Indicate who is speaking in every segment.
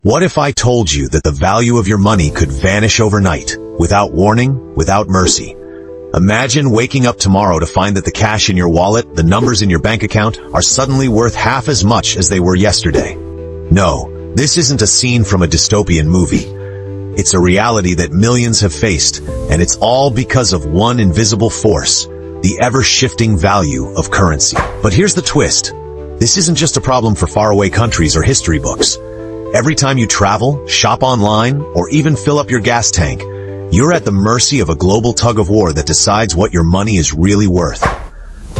Speaker 1: What if I told you that the value of your money could vanish overnight, without warning, without mercy? Imagine waking up tomorrow to find that the cash in your wallet, the numbers in your bank account, are suddenly worth half as much as they were yesterday. No, this isn't a scene from a dystopian movie. It's a reality that millions have faced, and it's all because of one invisible force, the ever-shifting value of currency. But here's the twist. This isn't just a problem for faraway countries or history books. Every time you travel, shop online, or even fill up your gas tank, you're at the mercy of a global tug-of-war that decides what your money is really worth.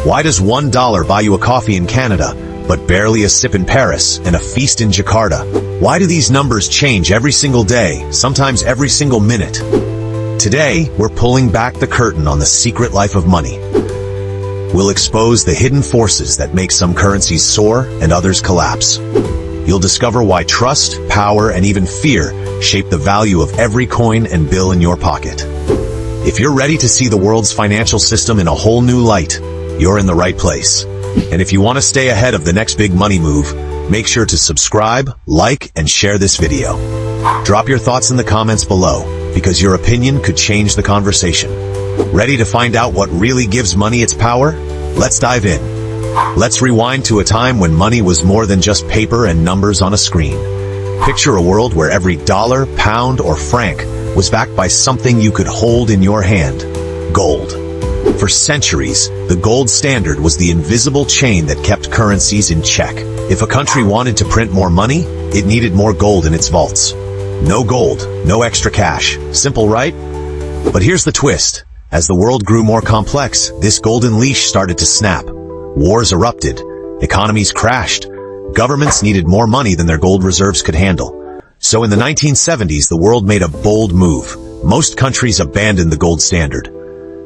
Speaker 1: Why does $1 buy you a coffee in Canada, but barely a sip in Paris and a feast in Jakarta? Why do these numbers change every single day, sometimes every single minute? Today, we're pulling back the curtain on the secret life of money. We'll expose the hidden forces that make some currencies soar and others collapse. You'll discover why trust, power, and even fear shape the value of every coin and bill in your pocket. If you're ready to see the world's financial system in a whole new light, you're in the right place. And if you want to stay ahead of the next big money move, make sure to subscribe, like, and share this video. Drop your thoughts in the comments below, because your opinion could change the conversation. Ready to find out what really gives money its power? Let's dive in. Let's rewind to a time when money was more than just paper and numbers on a screen. Picture a world where every dollar, pound, or franc was backed by something you could hold in your hand: gold. For centuries, the gold standard was the invisible chain that kept currencies in check. If a country wanted to print more money, it needed more gold in its vaults. No gold, no extra cash. Simple, right? But here's the twist. As the world grew more complex, this golden leash started to snap. Wars erupted, economies crashed, governments needed more money than their gold reserves could handle. So in the 1970s, the world made a bold move. Most countries abandoned the gold standard.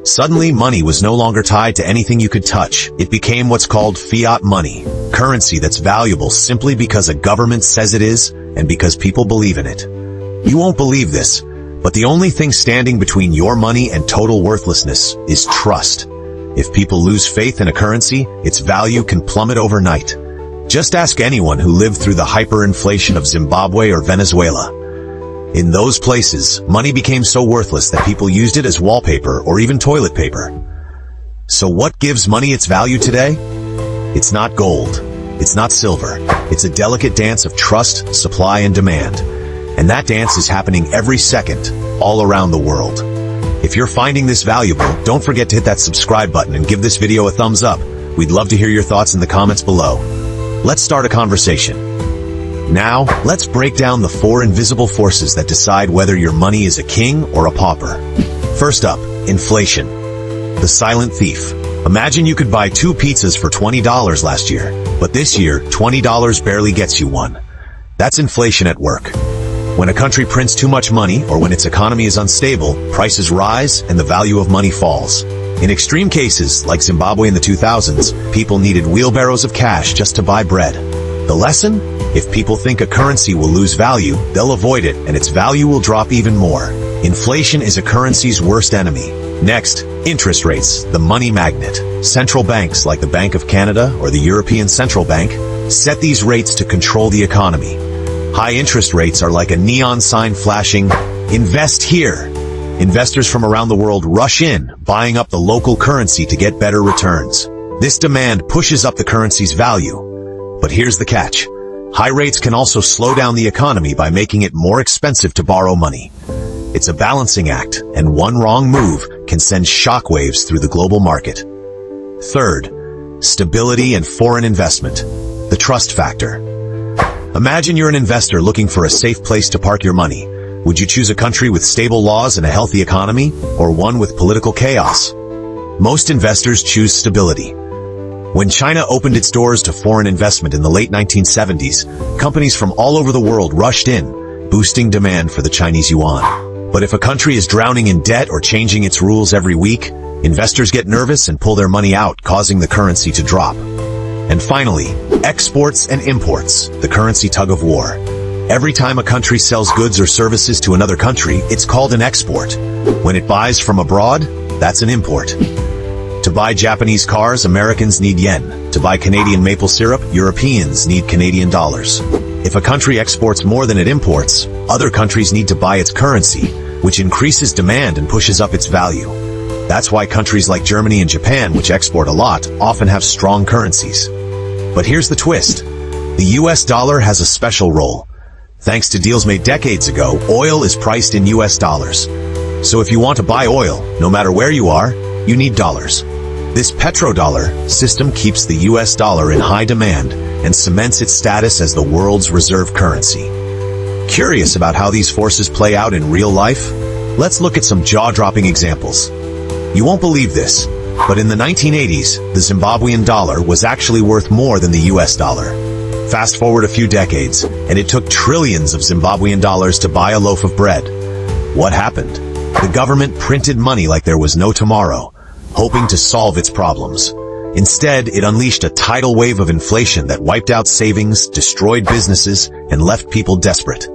Speaker 1: Suddenly, money was no longer tied to anything you could touch. It became what's called fiat money, currency that's valuable simply because a government says it is and because people believe in it. You won't believe this, but the only thing standing between your money and total worthlessness is trust. If people lose faith in a currency, its value can plummet overnight. Just ask anyone who lived through the hyperinflation of Zimbabwe or Venezuela. In those places, money became so worthless that people used it as wallpaper or even toilet paper. So what gives money its value today? It's not gold. It's not silver. It's a delicate dance of trust, supply, and demand. And that dance is happening every second, all around the world. If you're finding this valuable, don't forget to hit that subscribe button and give this video a thumbs up. We'd love to hear your thoughts in the comments below. Let's start a conversation. Now, let's break down the 4 invisible forces that decide whether your money is a king or a pauper. First up, inflation. The silent thief. Imagine you could buy 2 pizzas for $20 last year, but this year, $20 barely gets you one. That's inflation at work. When a country prints too much money, or when its economy is unstable, prices rise and the value of money falls. In extreme cases, like Zimbabwe in the 2000s, people needed wheelbarrows of cash just to buy bread. The lesson? If people think a currency will lose value, they'll avoid it, and its value will drop even more. Inflation is a currency's worst enemy. Next, interest rates, the money magnet. Central banks, like the Bank of Canada or the European Central Bank, set these rates to control the economy. High interest rates are like a neon sign flashing, "Invest here." Investors from around the world rush in, buying up the local currency to get better returns. This demand pushes up the currency's value. But here's the catch. High rates can also slow down the economy by making it more expensive to borrow money. It's a balancing act, and one wrong move can send shockwaves through the global market. Third, stability and foreign investment. The trust factor. Imagine you're an investor looking for a safe place to park your money. Would you choose a country with stable laws and a healthy economy, or one with political chaos? Most investors choose stability. When China opened its doors to foreign investment in the late 1970s, companies from all over the world rushed in, boosting demand for the Chinese yuan. But if a country is drowning in debt or changing its rules every week, investors get nervous and pull their money out, causing the currency to drop. And finally, exports and imports, the currency tug-of-war. Every time a country sells goods or services to another country, it's called an export. When it buys from abroad, that's an import. To buy Japanese cars, Americans need yen. To buy Canadian maple syrup, Europeans need Canadian dollars. If a country exports more than it imports, other countries need to buy its currency, which increases demand and pushes up its value. That's why countries like Germany and Japan, which export a lot, often have strong currencies. But here's the twist. The US dollar has a special role. Thanks to deals made decades ago, oil is priced in US dollars. So if you want to buy oil, no matter where you are, you need dollars. This petrodollar system keeps the US dollar in high demand and cements its status as the world's reserve currency. Curious about how these forces play out in real life? Let's look at some jaw-dropping examples. You won't believe this, but in the 1980s, the Zimbabwean dollar was actually worth more than the US dollar. Fast forward a few decades, and it took trillions of Zimbabwean dollars to buy a loaf of bread. What happened? The government printed money like there was no tomorrow, hoping to solve its problems. Instead, it unleashed a tidal wave of inflation that wiped out savings, destroyed businesses, and left people desperate.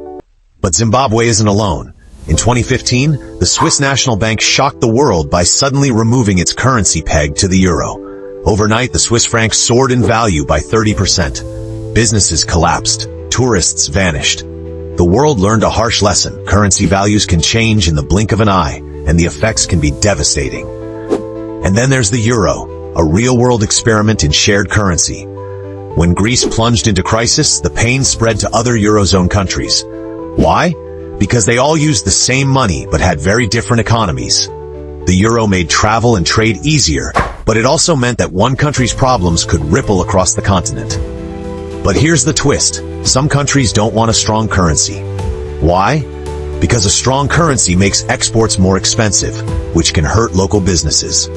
Speaker 1: But Zimbabwe isn't alone. In 2015, the Swiss National Bank shocked the world by suddenly removing its currency peg to the euro. Overnight, the Swiss franc soared in value by 30%. Businesses collapsed. Tourists vanished. The world learned a harsh lesson. Currency values can change in the blink of an eye, and the effects can be devastating. And then there's the euro, a real-world experiment in shared currency. When Greece plunged into crisis, the pain spread to other Eurozone countries. Why? Because they all used the same money but had very different economies. The euro made travel and trade easier, but it also meant that one country's problems could ripple across the continent. But here's the twist. Some countries don't want a strong currency. Why? Because a strong currency makes exports more expensive, which can hurt local businesses.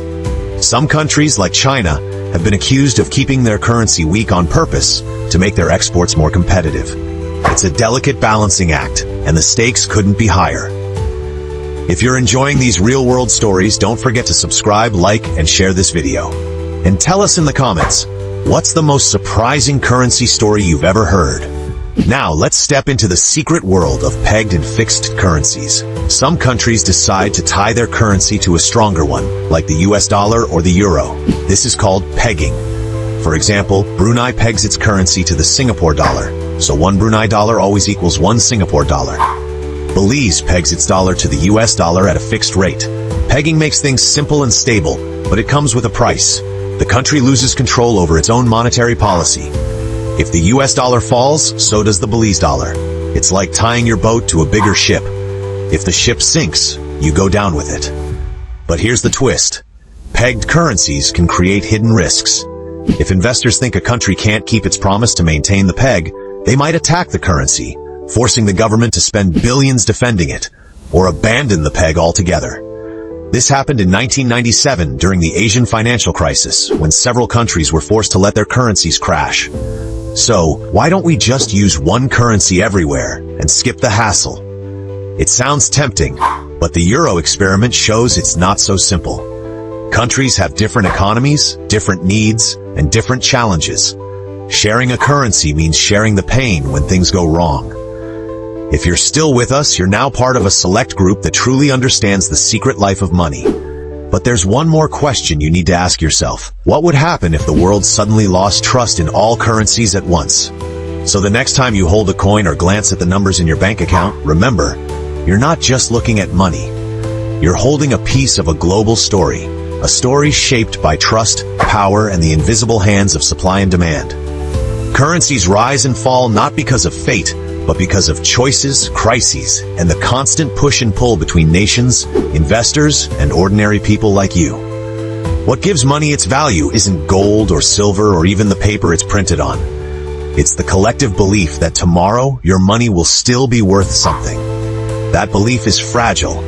Speaker 1: Some countries, like China, have been accused of keeping their currency weak on purpose to make their exports more competitive. It's a delicate balancing act, and the stakes couldn't be higher. If you're enjoying these real-world stories, don't forget to subscribe, like, and share this video. And tell us in the comments, what's the most surprising currency story you've ever heard? Now, let's step into the secret world of pegged and fixed currencies. Some countries decide to tie their currency to a stronger one, like the US dollar or the euro. This is called pegging. For example, Brunei pegs its currency to the Singapore dollar, so one Brunei dollar always equals one Singapore dollar. Belize pegs its dollar to the US dollar at a fixed rate. Pegging makes things simple and stable, but it comes with a price. The country loses control over its own monetary policy. If the US dollar falls, so does the Belize dollar. It's like tying your boat to a bigger ship. If the ship sinks, you go down with it. But here's the twist. Pegged currencies can create hidden risks. If investors think a country can't keep its promise to maintain the peg, they might attack the currency, forcing the government to spend billions defending it, or abandon the peg altogether. This happened in 1997 during the Asian financial crisis, when several countries were forced to let their currencies crash. So, why don't we just use one currency everywhere and skip the hassle? It sounds tempting, but the euro experiment shows it's not so simple. Countries have different economies, different needs, and different challenges. Sharing a currency means sharing the pain when things go wrong. If you're still with us, you're now part of a select group that truly understands the secret life of money. But there's one more question you need to ask yourself. What would happen if the world suddenly lost trust in all currencies at once? So the next time you hold a coin or glance at the numbers in your bank account, remember, you're not just looking at money. You're holding a piece of a global story, a story shaped by trust, power, and the invisible hands of supply and demand. Currencies rise and fall not because of fate, but because of choices, crises, and the constant push and pull between nations, investors, and ordinary people like you. What gives money its value isn't gold or silver or even the paper it's printed on. It's the collective belief that tomorrow your money will still be worth something. That belief is fragile.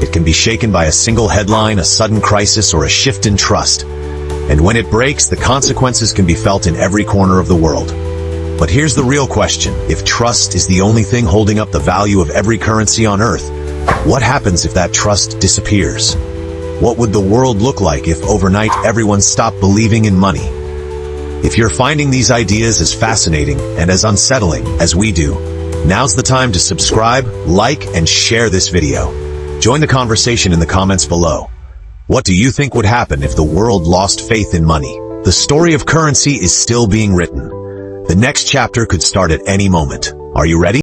Speaker 1: It can be shaken by a single headline, a sudden crisis, or a shift in trust. And when it breaks, the consequences can be felt in every corner of the world. But here's the real question. If trust is the only thing holding up the value of every currency on Earth, what happens if that trust disappears? What would the world look like if overnight everyone stopped believing in money? If you're finding these ideas as fascinating and as unsettling as we do, now's the time to subscribe, like, and share this video. Join the conversation in the comments below. What do you think would happen if the world lost faith in money? The story of currency is still being written. The next chapter could start at any moment. Are you ready?